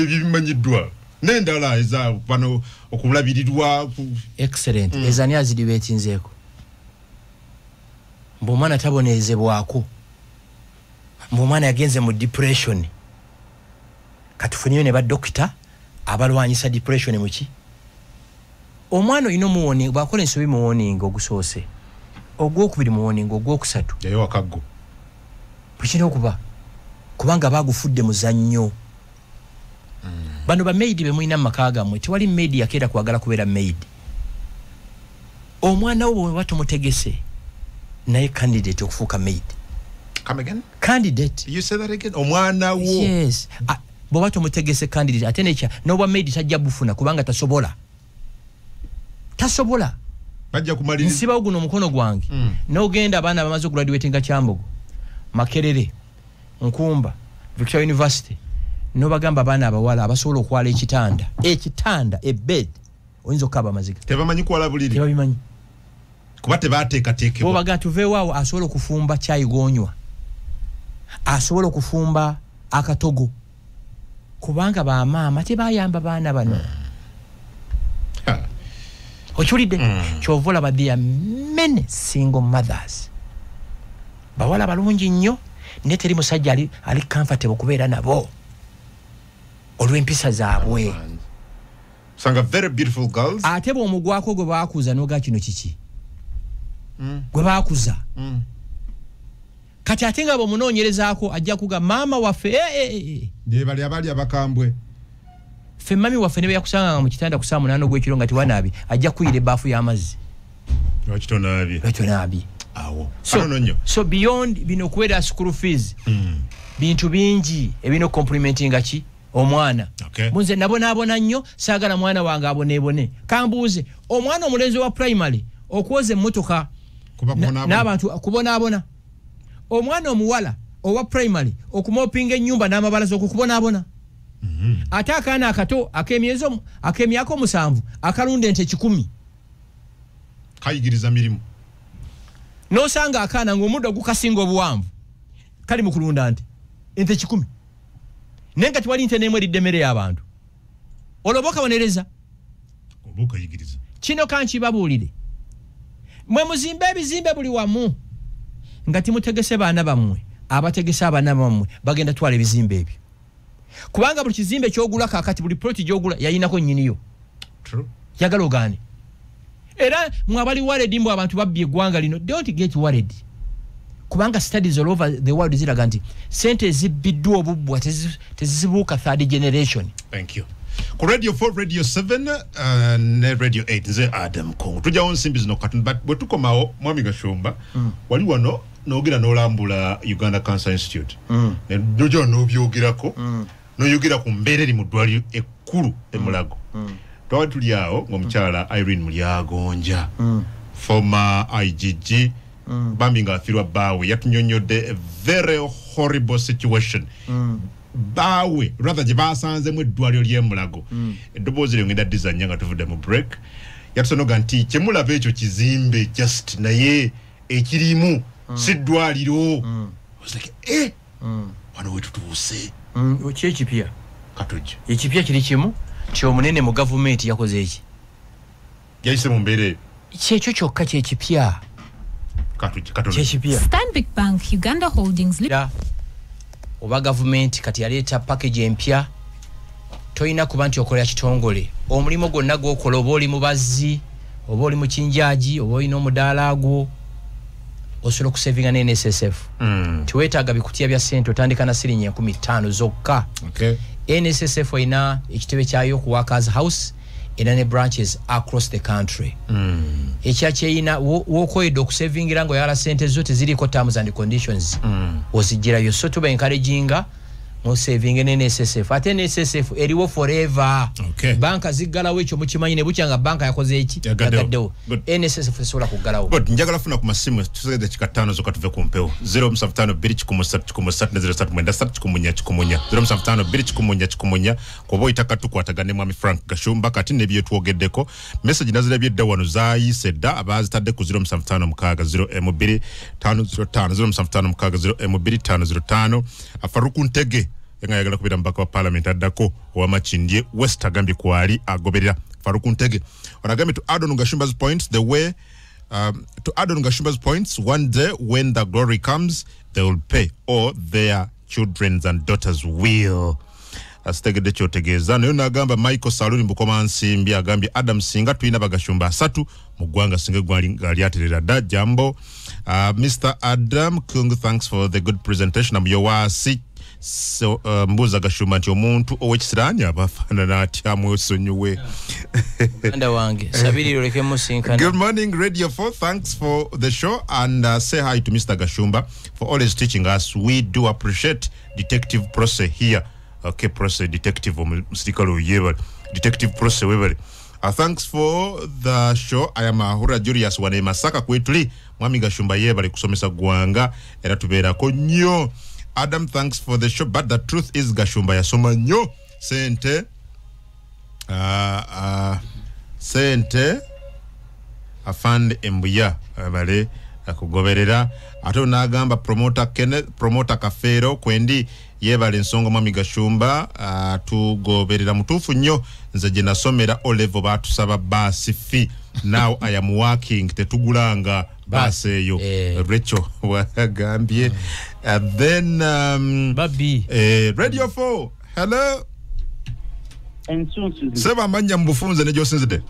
bimanyiddwa n'endala eza pano okulabirirwa. Excellent. Ezani azidibetinzeeko mbomwana tabonezebwako mbomwana yagenze mu depression katufuniyo ne ba doctor abalwanyisa depression muki omwana oyina muwoni bwakola ensobi muwoninga ogusoose ogwokubiri muwoninga ogwokusatu yayo wakaggo bukina okuba kubanga bagufudde muzannyo bano ba maid be mulina maka gammwe tewali maid yakeera kwagala kubeera maid omwana wo watumutegese naye candidate okufuuka maid. Come again? Candidate. You say that again? Omwana wo. Yes. Bo watumutegese candidate ate necha n'obwa maid tajja bufuna kubanga tasobola bajja kumaliriza nsiba oguno omukono gwange n'ogenda abaana bamaze graduating nga Kyambogo Makerere Nkumba Victoria University no bagamba bana abawala abasobola okwala ekitanda bed oyinza okukaba amaziga tebamanyi kwala buliri tebabimanyi kuba tebateekateekebwa bobaga tuveewaawo asobola okufumba kyayigonywa asobola okufumba akatogo kubanga bamaama tebayamba baana bano okiwulidde kyova olaba there are many single mothers bawala balungi nnyo naye teri musajja ali comfortable kubeera nabo olw'empisa zaabwe sanga very beautiful girls ate bw'omugwako gwe baakuza n'oga kino kiki gwe baakuza kati ate nga bw'omunoonyerezaako ajja kuga maama waffe gye bali abali abakambwe ffe mami waffe ne bwe yakusanganga mu kitanda ku saa 8 ogw'ekiro nga tiwanaabi ajja kuyira ebaafu y'amazzi lwakitonaabye awo so beyond bino kuwera school fees bintu bingi ebino complimentinga ki omwana munze nabonaabona nnyo saagala mwana wange aboneebone kambuuze omwana omulenzi wa primary okwoza emmotoka n'abantu kubonaabona omwana omuwala owa primary okumopinga ennyumba n'amabalaza okukubonaabona ate akaana akato ak'emyaka 7 akalunda ente 10 kayigiriza mirimu n'osanga akaana ng'omuddo gukasinga obuwanvu kali mu kulunda ente 10 naye nga tiwali nte n'emu eridde emmere y'abantu olwo kabonereza oba okayigiriza kino kankibabuulire mwe muzimbe ebizimbe buli wamu nga timutegese baana bammwe abategese abaana bammwe bagenda twala ebizimbe ebyo kubanga buli kizimbe kyogula kakati buli ploti gyogula yayinako nnyiniyo yagala ogaane era mwabali worried mbu abantu babbye eggwanga lino don't get worried kubanga studies all over the world ziraga nti sente ezibbiddwa obubbwa tezizibuuka third generation. Thank you. Ku Radio 4, Radio 7 ne Radio 8 nze Adam Kongo tujawo nsimbi zino katun but bwe tukomawo Mwami Gashumba wali wano n'ogera n'olambula Uganda Cancer Institute ne dojo n'obyogirako n'oyogera ku mbeera eri mu ddwaliro ekkulu Mulago twali tuli awo ng'omukyala Irene Mulyagonja former IGG bambi ng'afiirwa bbaawe yatunyonyodde a very horrible situation bawe rather gye baasanzemu eddwaliro ly'e Mulago eddoboozi lyo ngenda dizanya nga tuvudde mu break yatusonoga nti kyemulaba ekyo kizimbe just naye ekirimu si ddwaliro wano wetutuuse kyekipya katujja ekipya kiri kimu kyomunene mu gavumenti yakoze eki yayise mu mbeera eyo kyekyo kyokka kyekipya kyekipya Stanbic Bank Uganda Holdings oba gavumenti kati yaleeta package empya toyina kuba nti okolera kitongole omulimu gwonna gw'okola oba oli mubazzi oba oli mukinjaaji oba olina omudaala gwo osobola okusevinga ne NSSF tiweetaaga bikutya bya ssente otandika na siringi 50 zokka NSSF olina ekitebe kyayo ku Workers House era ne branches across the country ekya kyeyina w'okoyedde okusevingira ng'oyala ssente zo teziriiko terms and conditions ozigirayo so tuba encouraginga musevinge ne NSSF ate NSSF eriwo forever banka ziggalawo ekyo mukimanyi ne bukya nga banka yakoze eki yagaddewo NSSF esobola kuggalawo but njagala funa ku masimu tusegedde kikataano zokka tuve ku mpewo 075 kuba oyitaka tukwatagane Mwami Frank Gashumba kati nebyo twogeddeko message nazirabye dda wano zaayise dda abaazitadde ku 075 Faruku Ntege nga yagala kubira mbaka wa parliament addako ow'Amakindye West agambye kwali agoberera Faruku Ntege onagambye to add on Gashumba's points the way to add on Gashumba's points one day when the glory comes they will pay or their children and daughters will asitegedde kyotegeeza naye n'agamba Michael Saluni Mbukoma Nsimbi agambye Adam Singa tulina bagashumba 3 mu ggwanga singa gwali aterera dda jambo Mr. Adam Kung thanks for the good presentation amuyowasi so mbuza Gashumba nti omuntu ow'ekisirani abafaanana atya mwesonyiwe anda wange sabiriro leke musinkana. Good morning Radio 4, thanks for the show and say hi to Mr. Gashumba for always teaching us. We do appreciate Detective Prose here. Okay, Prose Detective Mustikalo Yever Detective Prose Weber. Thanks for the show. I am Ahura Julius Wane Masaka kwetuli Mwami Gashumba Yever kusomesa gwanga era tubeerako nnyo Adam, thanks for the show, but the truth is Gashumba yasoma nnyo sente sente afande embuya bale akugoberera ate nagamba promoter Kafero kwendi yebale ensonga Mwami Gashumba tugoberera mutufu nnyo nze je nasomera O level batusaba basi fee. Now I am working tetugulanga basi eyo Rachel wagambye then Babi Radio 4 hello ensunsu seba manya mbufunze ne josinzide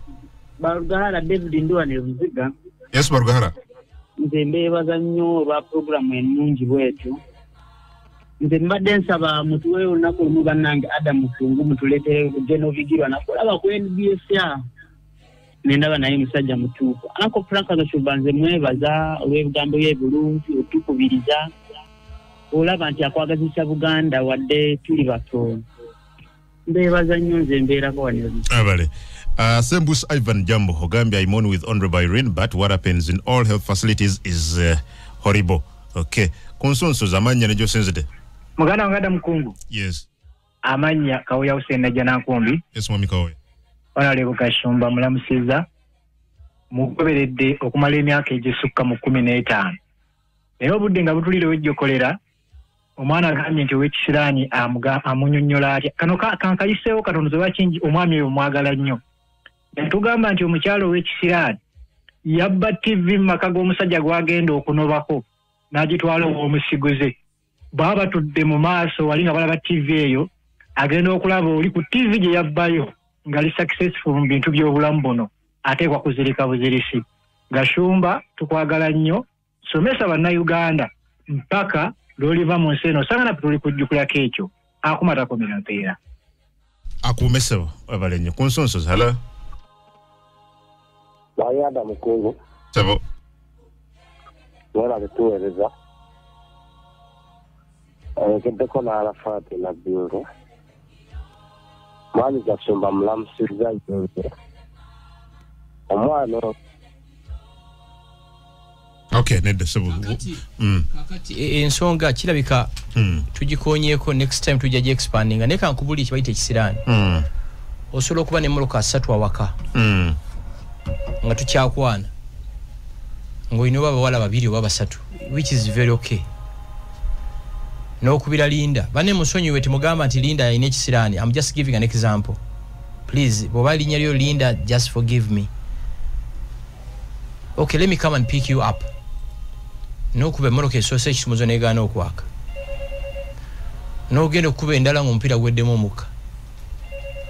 Barugahara David Ndwa ne Ruziga. Yes Barugahara Nze mbebaza nnyo lwa program ennungi bwetu. Nze mbadde nsaba mutu wewe olunaku lumu bannange Adam Mutungu mutuleetere Genovigirwa nakulaba ku NBS nendaba naye musajja mutuufu. Anako Frank Gashumba nze mwebaza olw'ebigambo by'ebulungi otukubiriza. Olaba nti akwagazisa Buganda wadde tuli bato. Mbebaza nnyo nze mbeerako wano. Abale. Sembus Ivan Jambo Hogambia I'm on with Honorable Irene, but what happens in all health facilities is horrible. Okay. Konsonso zamanya ne josenzede. Muganda ngada mkungu. Yes. Amanya Kawoya Hussein Jana Nkumbi. Yes Mwami Kawoya. Honorable Gashumba mulamusiza mugoberedde okumala emyaka egisukka mu 15. Era obudde nga butulire wejjokolera omwana agambye nti ow'ekisiraani amunyonnyola atya kano kankayiseewo katono zebakingi omwami oyo mwagala nnyo netugamba nti omukyalo ow'ekisiraani yabba TV mu maka g'omusajja gwagenda okunobako n'agitwala ow'omusiguze baba batudde mu maaso wali nga balaba TV eyo agenda okulaba oli ku TV gye yabbayo ngali successful mu bintu by'obulamu buno ateekwa kuzirika buzirisi. Gashumba tukwagala nnyo somesa bannayuganda mpaka loliva mu nsi eno sanga napwe tuli kujjukirako ekyo akumakomera mpeera akumesebo abale nnyo konsonso hala bayada mukungu sabo wala betuweleza kedeko na Arafati na Bingo Mwami Gashumba mulamusiza yonse omwana. Okay, nedda sebo. Kakati ensonga kirabika tugikonyeeko next time tujja expanding ne kankubuli kibayite ekisirani. Osobola okuba ne moloka 3 awaka. Nga tukyakwana. Ngoyino baba wala babiri oba 3, which is very okay. No kubira Linda. Bane musonyi weti mugamba nti Linda ayine ekisirani. I'm just giving an example. Please, boba linya lyo Linda, just forgive me. Okay, let me come and pick you up. No kube moroke sausage muzonega no kwaka. No gendo kube ndala ngompira gwedemo muka.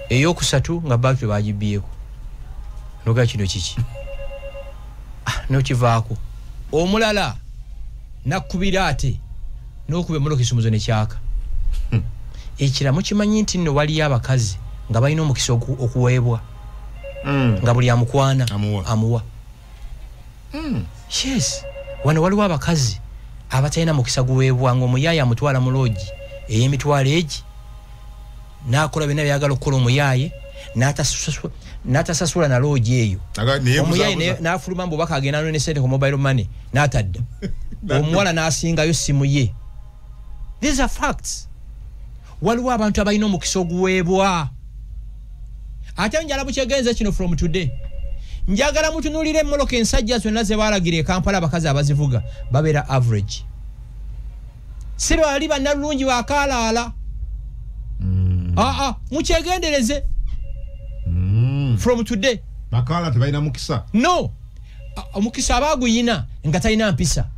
Eyo kusatu nga bakwe bagibieko. Noga kino kiki. No kivaako. Omulala nakubira ate. No kube moroke sumuzone kyaka. Ekiramu kimanyi nti no wali abakazi nga balina omukisa okuweebwa. Nga buli amukwana amuwa. Yes. Wano waliwo abakazi abatalina mukisa guweebwa ng'omuyaaye amutwala mu loogi ey'emitwalo egi n'akola byonna byagala okukola omuyaaye n'atasasula na loogi eyo omuyaaye n'afuluma mbubaka agenda ne sente ku mobile money n'atadda omuwala n'asingayo simu ye. These are facts. Waliwo abantu abalina omukisa oguweebwa ate njala bukyegenze kino from today. Njagala mutunulire moloka ensajja zonna ze balagire Kampala abakazi abazivuga babera average. Siro ali bannalungi wakalaala. Mukyegendereze. From today. Bakala tebalina mukisa. No. Omukisa abaguyina nga talina mpisa.